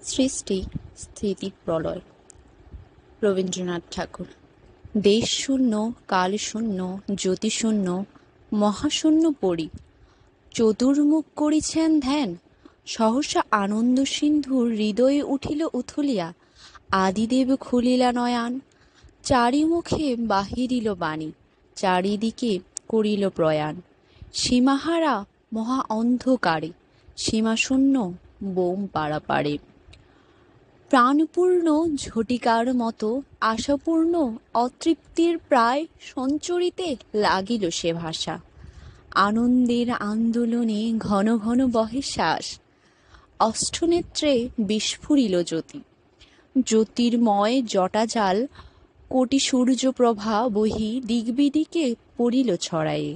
সৃষ্টি স্থিতি প্রলয়। রবীন্দ্রনাথ ঠাকুর। দেশ শূন্য, কাল শূন্য, জ্যোতি শূন্য, মহাশূন্য পড়ি চতুর্মুখ করিছেন ধ্যান। সহসা আনন্দ সিন্ধুর হৃদয়ে উঠিল উথলিয়া, আদিদেব খুলিলা নয়ান। চারিমুখে বাহিরিল বাণী, চারিদিকে করিল প্রয়াণ। সীমাহারা মহা অন্ধকারে, সীমাশূন্য বোম পাড়াপাড়ে। প্রাণপূর্ণ ঝটিকার মতো আশাপূর্ণ অতৃপ্তির প্রায় সঞ্চরিতে লাগিল সে ভাষা। আনন্দের আন্দোলনে ঘন ঘন বহে শ্বাস, অষ্টনেত্রে বিস্ফুরিল জ্যোতি। জ্যোতির্ময় জটাজাল কোটি সূর্যপ্রভা বহি দিগ্বিদিকে পড়িল ছড়ায়ে।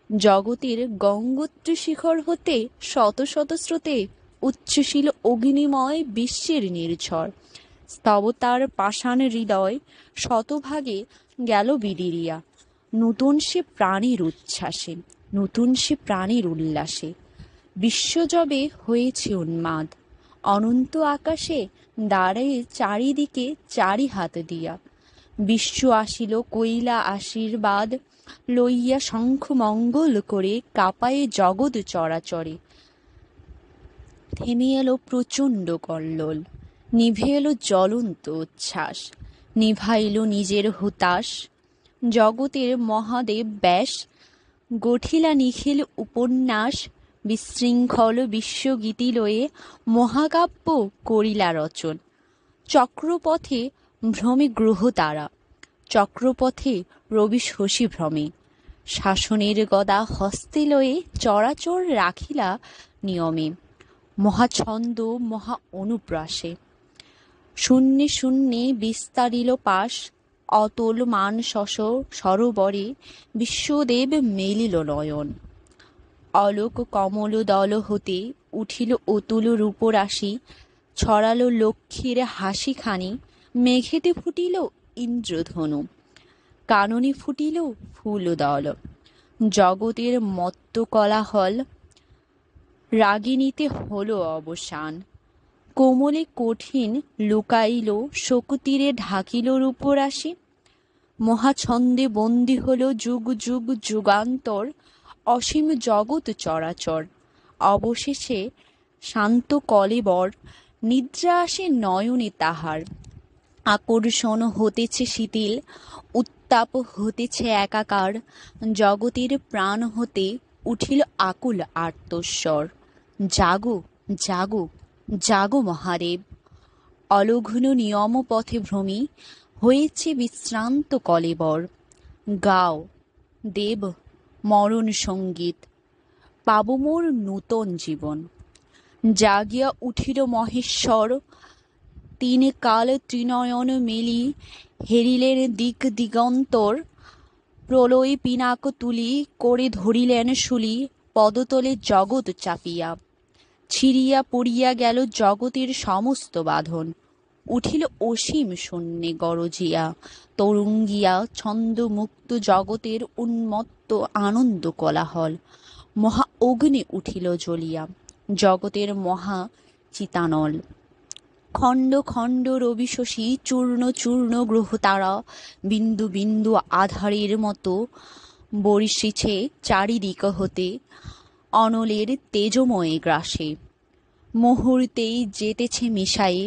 জগতের গঙ্গোত্রী শিখর হতে শত শত স্রোতে উচ্ছ্বসিল অগ্নিময় বিশ্বের নির্ঝর। স্তবতার পাষাণ হৃদয় শতভাগে গেল বিদিরিয়া, নূতন সে প্রাণের উচ্ছ্বাসে, নূতন সে প্রাণের উল্লাসে। বিশ্বজবে হয়েছে উন্মাদ, অনন্ত আকাশে দাঁড়ায়ে চারিদিকে চারি হাত দিয়া। বিশ্ব আসিল কইলা আশীর্বাদ, লইয়া শঙ্খ মঙ্গল করে কাঁপায়ে জগৎ চরাচরে। থেমে এলো প্রচণ্ড কল্লোল, নিভে এলো জ্বলন্ত উচ্ছ্বাস, নিভাইল নিজের হুতাশ। জগতের মহাদেব ব্যাস গঠিলা নিখিল উপন্যাস, বিশৃঙ্খল বিশ্বগীতি লয়ে মহাকাব্য করিলা রচন। চক্রপথে ভ্রমে গ্রহতারা, চক্রপথে রবি শশী ভ্রমে। শাসনের গদা হস্তে লয়ে চরাচর রাখিলা নিয়মে, মহাছন্দ মহা অনুপ্রাসে। শূন্যে শূন্যে বিস্তারিল পাশ, অতল মানশশ সরোবরে বিশ্বদেব মেলিল নয়ন। অলোক কমল দল হতে উঠিল অতুল রূপরাশি, ছড়ালো লক্ষ্মীর হাসিখানি, মেঘেতে ফুটিল ইন্দ্রধনু, কাননে ফুটিল ফুলদল। জগতের মত্ত কোলাহল, রাগিণীতে হলো অবসান। কোমলে কঠিন লুকাইল শোকতীরে ঢাকিল রূপরাশি। মহাছন্দে বন্দী হল যুগ যুগ যুগান্তর, অসীম জগৎ চরাচর। অবশেষে শান্ত কলেবর, নিদ্রা আসে নয়নে তাহার। আকর্ষণ হতেছে শিথিল, উত্তাপ হতেছে একাকার। জগতের প্রাণ হতে উঠিল আকুল আর্তস্বর। জাগো জাগো জাগো মহাদেব, অলঘ্ন নিয়ম পথে ভ্রমি হয়েছে বিশ্রান্ত কলেবর। গাও দেব মরণ সঙ্গীত, পাব মোর নূতন জীবন। জাগিয়া উঠিল মহেশ্বর, তিন কাল ত্রিনয়ন মেলি হেরিলেন দিক দিগন্তর। প্রলয় পিনাক তুলি করে ধরিলেন শুলি, পদতলে জগৎ চাপিয়া। ছিঁড়িয়া পড়িয়া গেল জগতের সমস্ত বাঁধন, উঠিল অসীম শূন্যে গরজিয়া। তরঙ্গিয়া ছন্দমুক্ত জগতের উন্মত্ত আনন্দ কোলাহল, মহা অগ্নি উঠিল জ্বলিয়া জগতের মহা চিতানল। খণ্ড খণ্ড রবি শশী, চূর্ণ চূর্ণ গ্রহতারা, বিন্দু বিন্দু আধারের মতো বর্ষিছে চারিদিক হতে অনলের তেজময় গ্রাসে। মুহূর্তেই যেতেছে মিশায়ে